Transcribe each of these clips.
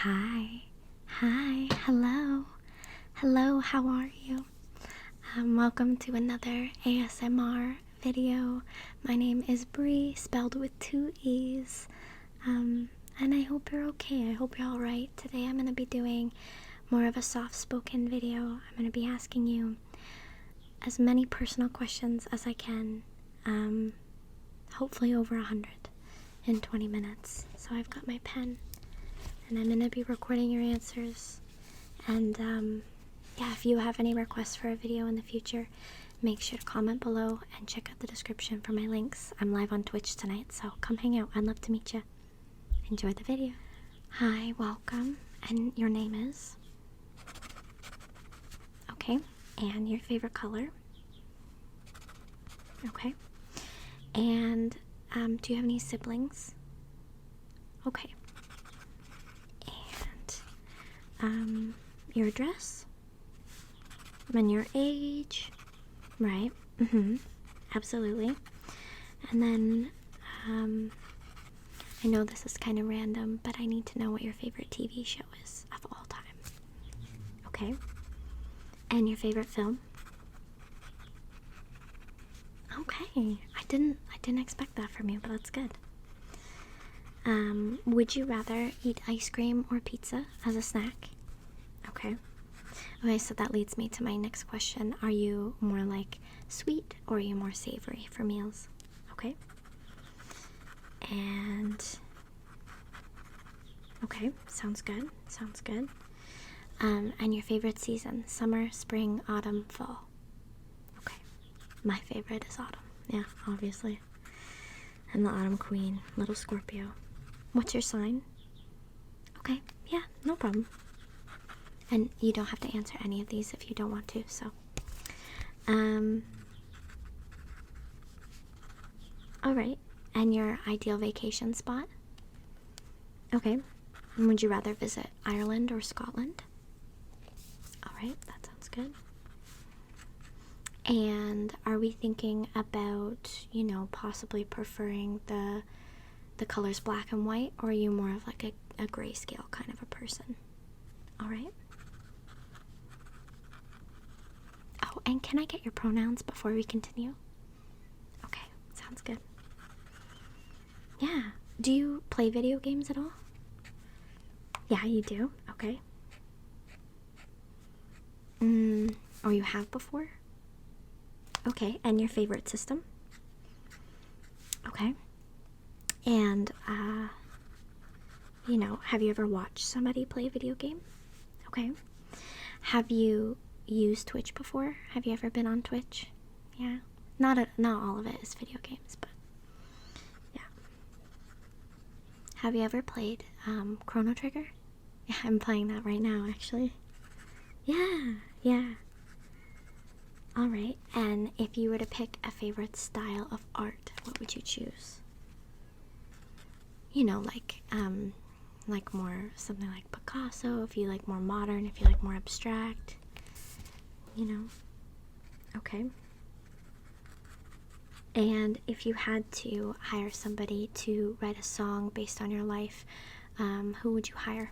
Hi, hello, how are you? Welcome to another ASMR video. My name is Bree, spelled with 2 E's, and I hope you're okay. I hope you're alright. Today I'm going to be doing more of a soft-spoken video. I'm going to be asking you as many personal questions as I can, hopefully over 100 in 20 minutes. So I've got my pen, and I'm going to be recording your answers. And yeah, if you have any requests for a video in the future, make sure to comment below and check out the description for my links. I'm live on Twitch tonight, so come hang out. I'd love to meet you. Enjoy the video. Hi, welcome. And your name is? Okay. And your favorite color? Okay. And do you have any siblings? Okay. And your address? And your age? Right. Absolutely. And then I know this is kind of random, but I need to know what your favorite TV show is of all time. Okay. And your favorite film? Okay. I didn't expect that from you, but that's good. Would you rather eat ice cream or pizza as a snack? Okay. Okay, so that leads me to my next question. Are you more like sweet or are you more savory for meals? Okay. And okay, sounds good. And your favorite season? Summer, spring, autumn, fall? Okay. My favorite is autumn. Yeah, obviously. I'm the autumn queen, little Scorpio. What's your sign? Okay, yeah, no problem. And you don't have to answer any of these if you don't want to, so. Alright, and your ideal vacation spot? Okay, and would you rather visit Ireland or Scotland? Alright, that sounds good. And are we thinking about, possibly preferring the colors black and white, or are you more of like a grayscale kind of a person? Alright. Oh, and can I get your pronouns before we continue? Okay, sounds good. Yeah. Do you play video games at all? Yeah, you do? Okay. Or you have before? Okay, and your favorite system? Okay. And, have you ever watched somebody play a video game? Okay. Have you used Twitch before? Have you ever been on Twitch? Yeah. Not all of it is video games, but yeah. Have you ever played Chrono Trigger? Yeah, I'm playing that right now, actually. Yeah. Alright, and if you were to pick a favorite style of art, what would you choose? Like more something like Picasso, if you like more modern, if you like more abstract, Okay. And if you had to hire somebody to write a song based on your life, who would you hire?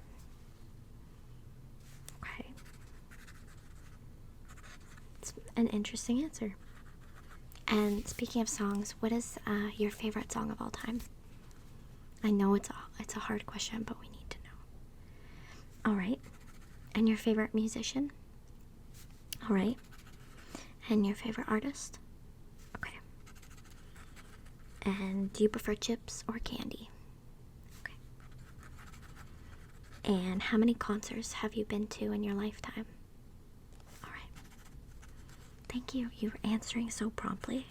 Okay. It's an interesting answer. And speaking of songs, what is your favorite song of all time? I know it's a hard question, but we need to know. Alright. And your favorite musician? Alright. And your favorite artist? Okay. And do you prefer chips or candy? Okay. And how many concerts have you been to in your lifetime? Alright. Thank you. You were answering so promptly.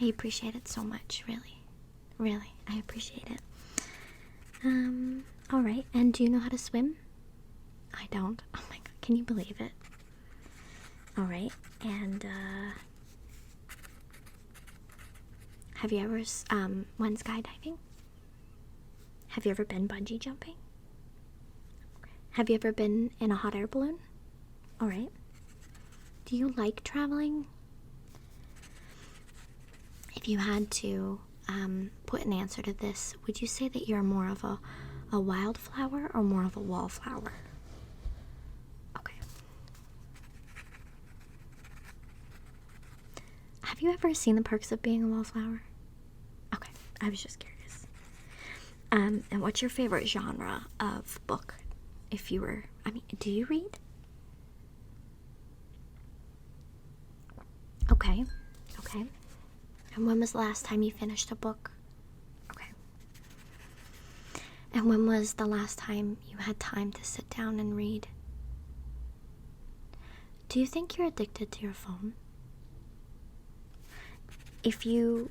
I appreciate it so much, really. Really, I appreciate it. Alright, and do you know how to swim? I don't. Oh my god, can you believe it? Alright, and, have you ever, went skydiving? Have you ever been bungee jumping? Okay. Have you ever been in a hot air balloon? Alright. Do you like traveling? If you had to, put an answer to this, would you say that you're more of a a wildflower or more of a wallflower? Okay. Have you ever seen The Perks of Being a Wallflower? Okay, I was just curious. And what's your favorite genre of book? If you were, do you read? Okay, okay. And when was the last time you finished a book? Okay. And when was the last time you had time to sit down and read? Do you think you're addicted to your phone? If you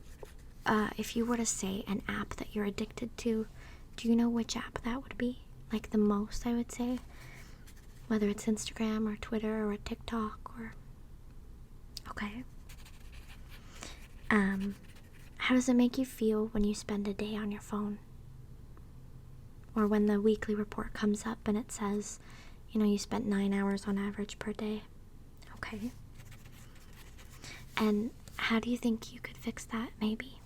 were to say an app that you're addicted to, do you know which app that would be? Like the most, I would say. Whether it's Instagram or Twitter or TikTok or... Okay. How does it make you feel when you spend a day on your phone? Or when the weekly report comes up and it says, you spent 9 hours on average per day. Okay. And how do you think you could fix that, maybe?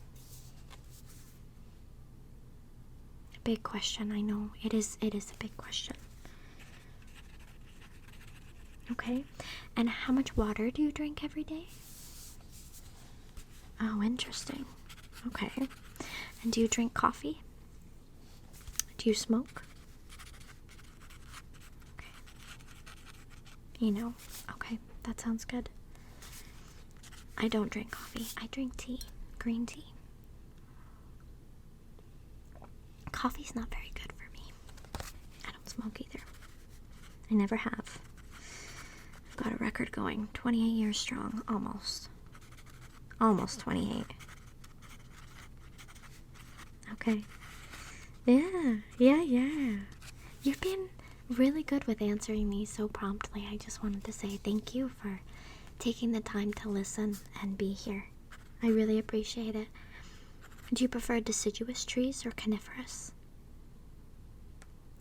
A big question, I know. It is a big question. Okay. And how much water do you drink every day? Oh, interesting. Okay. And do you drink coffee? Do you smoke? Okay. Okay, that sounds good. I don't drink coffee. I drink tea. Green tea. Coffee's not very good for me. I don't smoke either. I never have. I've got a record going. 28 years strong. Almost. Almost 28. Okay. Yeah. You've been really good with answering these so promptly. I just wanted to say thank you for taking the time to listen and be here. I really appreciate it. Do you prefer deciduous trees or coniferous?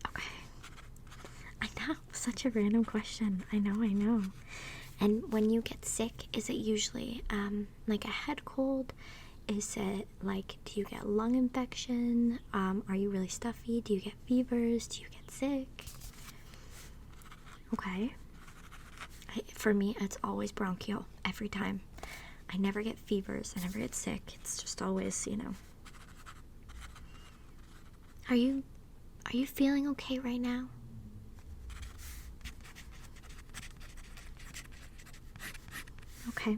Okay. I know, such a random question. I know. And when you get sick, is it usually like a head cold? Is it like, do you get lung infection? Are you really stuffy? Do you get fevers? Do you get sick? Okay. For me, it's always bronchial every time. I never get fevers. I never get sick. It's just always, Are you feeling okay right now? Okay.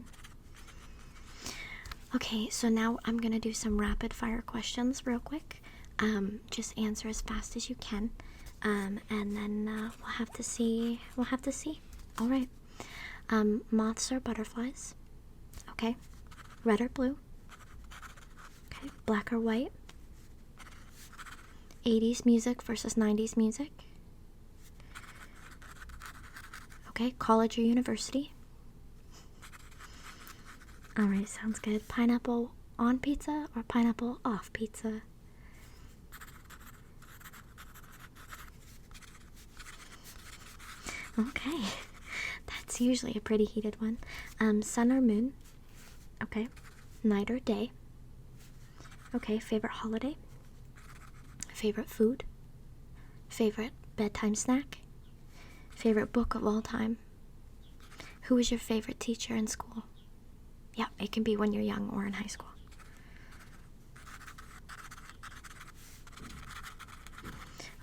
Okay, so now I'm gonna do some rapid fire questions real quick. Just answer as fast as you can. And then we'll have to see. All right. Moths or butterflies? Okay. Red or blue? Okay. Black or white? 80s music versus 90s music? Okay. College or university? Alright, sounds good. Pineapple on pizza or pineapple off pizza? Okay. That's usually a pretty heated one. Sun or moon? Okay. Night or day? Okay. Favorite holiday? Favorite food? Favorite bedtime snack? Favorite book of all time? Who was your favorite teacher in school? Yeah, it can be when you're young or in high school.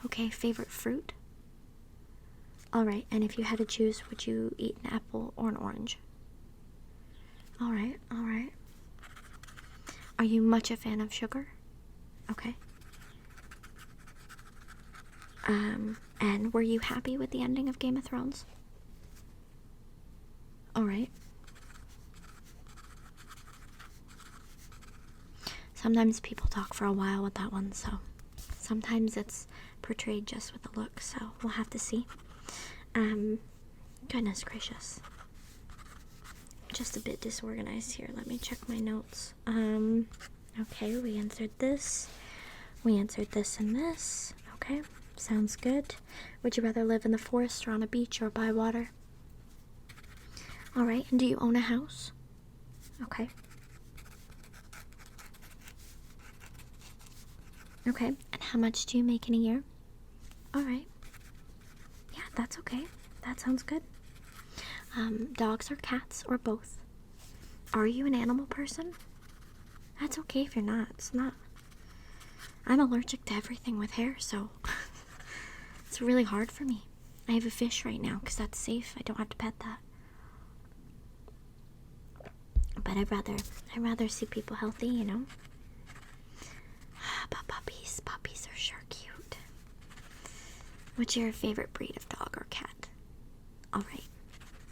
Okay, favorite fruit? Alright, and if you had to choose, would you eat an apple or an orange? Alright. Are you much a fan of sugar? Okay. And were you happy with the ending of Game of Thrones? Alright. Sometimes people talk for a while with that one, so sometimes it's portrayed just with the look, so we'll have to see. Goodness gracious. Just a bit disorganized here. Let me check my notes. Okay, we answered this. We answered this and this. Okay, sounds good. Would you rather live in the forest or on a beach or by water? Alright, and do you own a house? Okay. Okay, and how much do you make in a year? Alright. Yeah, that's okay. That sounds good. Dogs or cats or both? Are you an animal person? That's okay if you're not. It's not. I'm allergic to everything with hair, so it's really hard for me. I have a fish right now because that's safe. I don't have to pet that. But I'd rather see people healthy, you know? But puppies are sure cute. What's your favorite breed of dog or cat? Alright,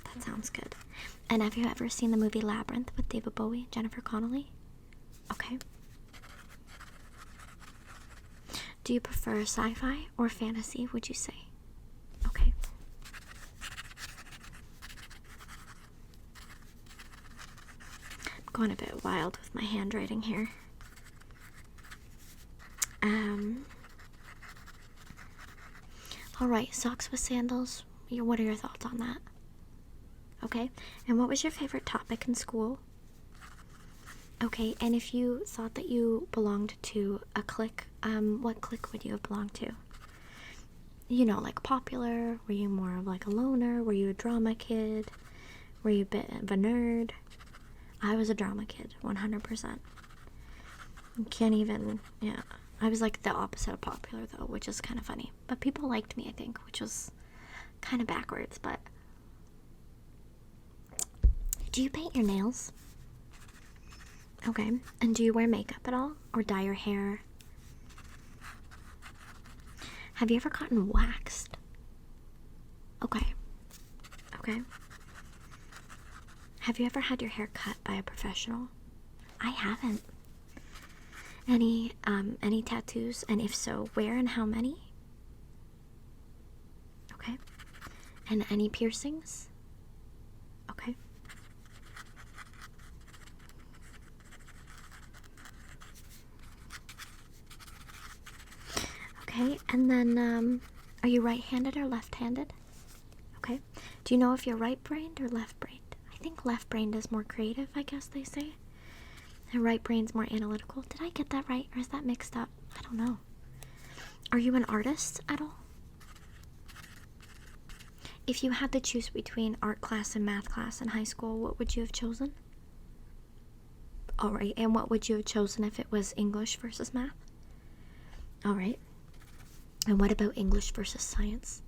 that sounds good. And have you ever seen the movie Labyrinth with David Bowie and Jennifer Connelly? Okay. Do you prefer sci-fi or fantasy, would you say? Okay. I'm going a bit wild with my handwriting here. Alright, socks with sandals. What are your thoughts on that? Okay, and what was your favorite topic in school? Okay, and if you thought that you belonged to a clique, what clique would you have belonged to? You know, like popular? Were you more of like a loner? Were you a drama kid? Were you a bit of a nerd? I was a drama kid, 100%. Can't even, yeah. I was like the opposite of popular though, which is kind of funny. But people liked me, I think, which was kind of backwards, but... Do you paint your nails? Okay. And do you wear makeup at all? Or dye your hair? Have you ever gotten waxed? Okay. Okay. Have you ever had your hair cut by a professional? I haven't. Any tattoos? And if so, where and how many? Okay. And any piercings? Okay. Okay, and then, are you right-handed or left-handed? Okay. Do you know if you're right-brained or left-brained? I think left-brained is more creative, I guess they say. And right-brain's more analytical. Did I get that right, or is that mixed up? I don't know. Are you an artist at all? If you had to choose between art class and math class in high school, what would you have chosen? Alright, and what would you have chosen if it was English versus math? Alright. And what about English versus science?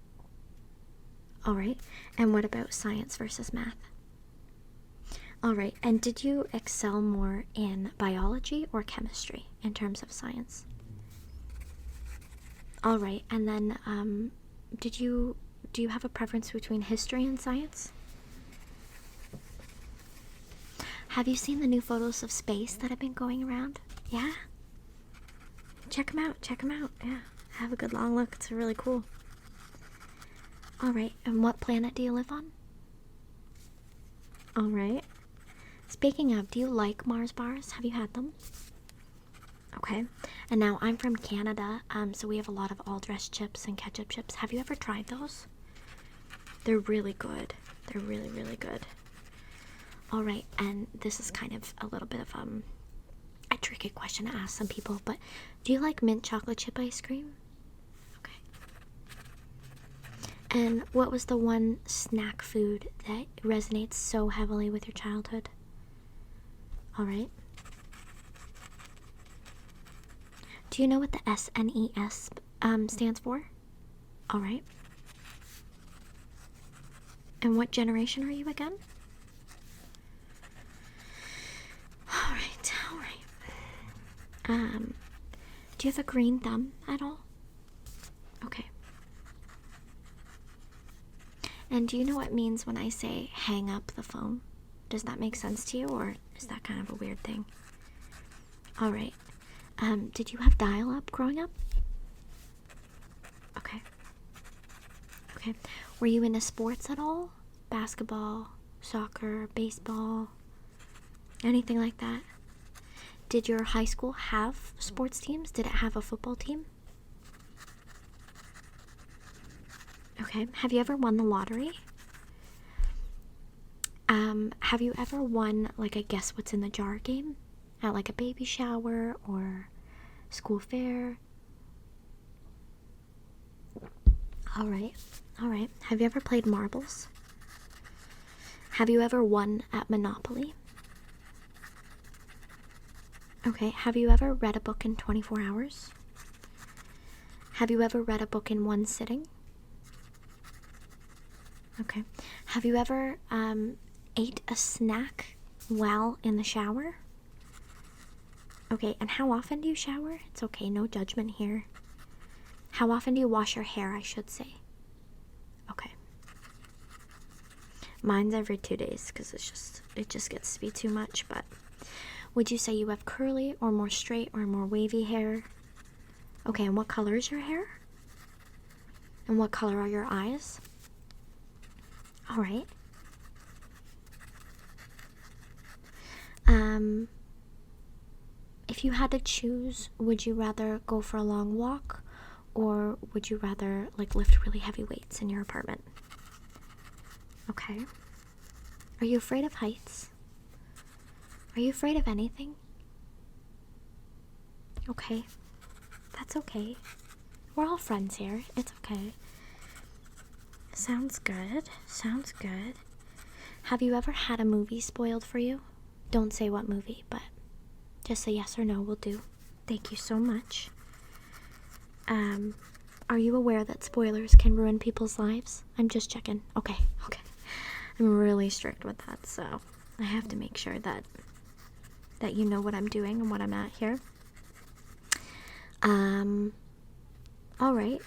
Alright. And what about science versus math? Alright. And did you excel more in biology or chemistry in terms of science? Alright. And then, do you have a preference between history and science? Have you seen the new photos of space that have been going around? Yeah? Check them out, yeah. Have a good long look, it's really cool. Alright, and what planet do you live on? Alright. Speaking of, do you like Mars bars? Have you had them? Okay. And now I'm from Canada, so we have a lot of all-dressed chips and ketchup chips. Have you ever tried those? They're really good. They're really, really good. Alright, and this is kind of a little bit of, a tricky question to ask some people, but do you like mint chocolate chip ice cream? Okay. And what was the one snack food that resonates so heavily with your childhood? Alright. Do you know what the SNES stands for? Alright. And what generation are you again? Alright. Do you have a green thumb at all? Okay. And do you know what it means when I say hang up the phone? Does that make sense to you, or is that kind of a weird thing? Alright. Did you have dial-up growing up? Okay. Okay. Were you into sports at all? Basketball, soccer, baseball, anything like that? Did your high school have sports teams? Did it have a football team? Okay. Have you ever won the lottery? Have you ever won like a guess what's in the jar game at like a baby shower or school fair? All right. All right. Have you ever played marbles? Have you ever won at Monopoly? Okay. Have you ever read a book in 24 hours? Have you ever read a book in one sitting? Okay. Have you ever ate a snack while in the shower? Okay. And how often do you shower? It's okay. No judgment here. How often do you wash your hair, I should say? Okay. Mine's every 2 days because it just gets to be too much. But would you say you have curly or more straight or more wavy hair? Okay, and what color is your hair? And what color are your eyes? All right. If you had to choose, would you rather go for a long walk, or would you rather like lift really heavy weights in your apartment? Okay. Are you afraid of heights? Are you afraid of anything? Okay. That's okay. We're all friends here. It's okay. Sounds good. Sounds good. Have you ever had a movie spoiled for you? Don't say what movie, but just say yes or no will do. Thank you so much. Are you aware that spoilers can ruin people's lives? I'm just checking. Okay. I'm really strict with that, so I have to make sure that you know what I'm doing and what I'm at here. All right.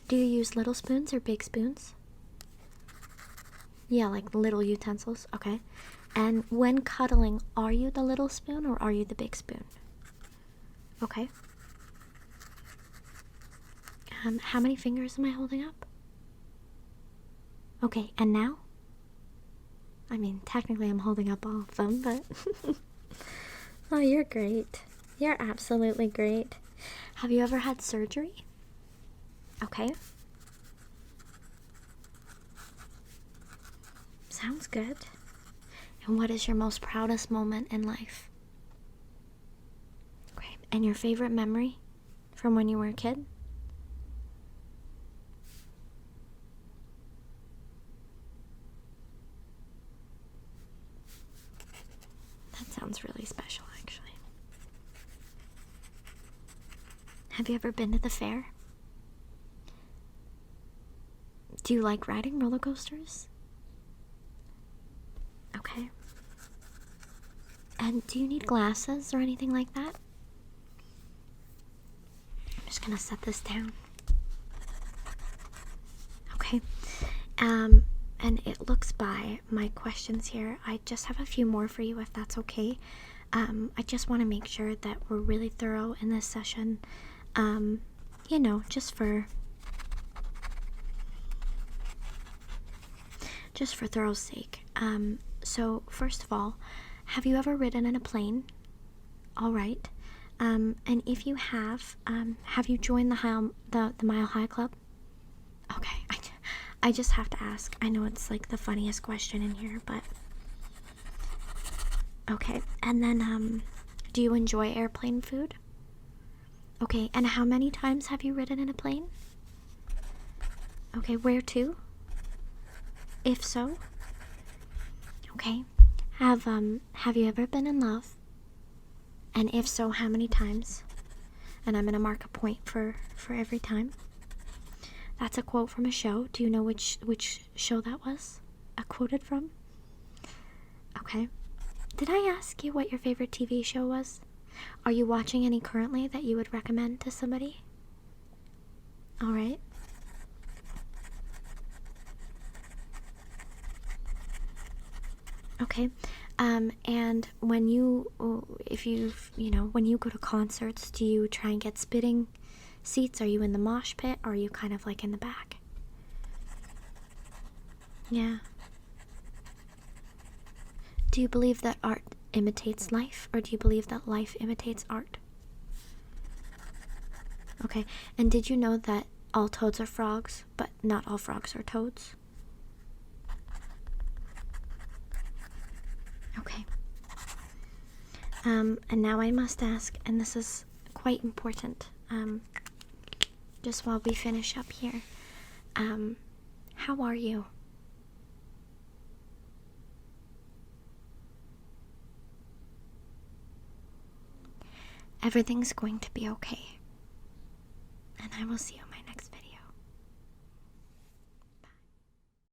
Do you use little spoons or big spoons? Yeah, like little utensils. Okay. And when cuddling, are you the little spoon or are you the big spoon? Okay. How many fingers am I holding up? Okay, and now? I mean, technically I'm holding up all of them, but... Oh, you're great. You're absolutely great. Have you ever had surgery? Okay. Sounds good. And what is your most proudest moment in life? Okay. And your favorite memory from when you were a kid? That sounds really special, actually. Have you ever been to the fair? Do you like riding roller coasters? Okay. And do you need glasses or anything like that? I'm just gonna set this down. Okay. And it looks by my questions here. I just have a few more for you if that's okay. I just want to make sure that we're really thorough in this session. Just for thorough sake. So first of all, have you ever ridden in a plane? All right. And if you have you joined the Mile High Club? Okay. I just have to ask. I know it's like the funniest question in here, but okay. And then do you enjoy airplane food? Okay. And how many times have you ridden in a plane? Okay. Where to? If so? Okay. Have you ever been in love? And if so, how many times? And I'm gonna mark a point for every time. That's a quote from a show. Do you know which show that was? Quoted from? Okay. Did I ask you what your favorite TV show was? Are you watching any currently that you would recommend to somebody? All right. Okay. And when when you go to concerts, do you try and get spitting seats? Are you in the mosh pit, or are you kind of like in the back? Yeah. Do you believe that art imitates life, or do you believe that life imitates art? Okay. And did you know that all toads are frogs, but not all frogs are toads? Okay. And now I must ask, and this is quite important, just while we finish up here, How are you? Everything's going to be okay. And I will see you in my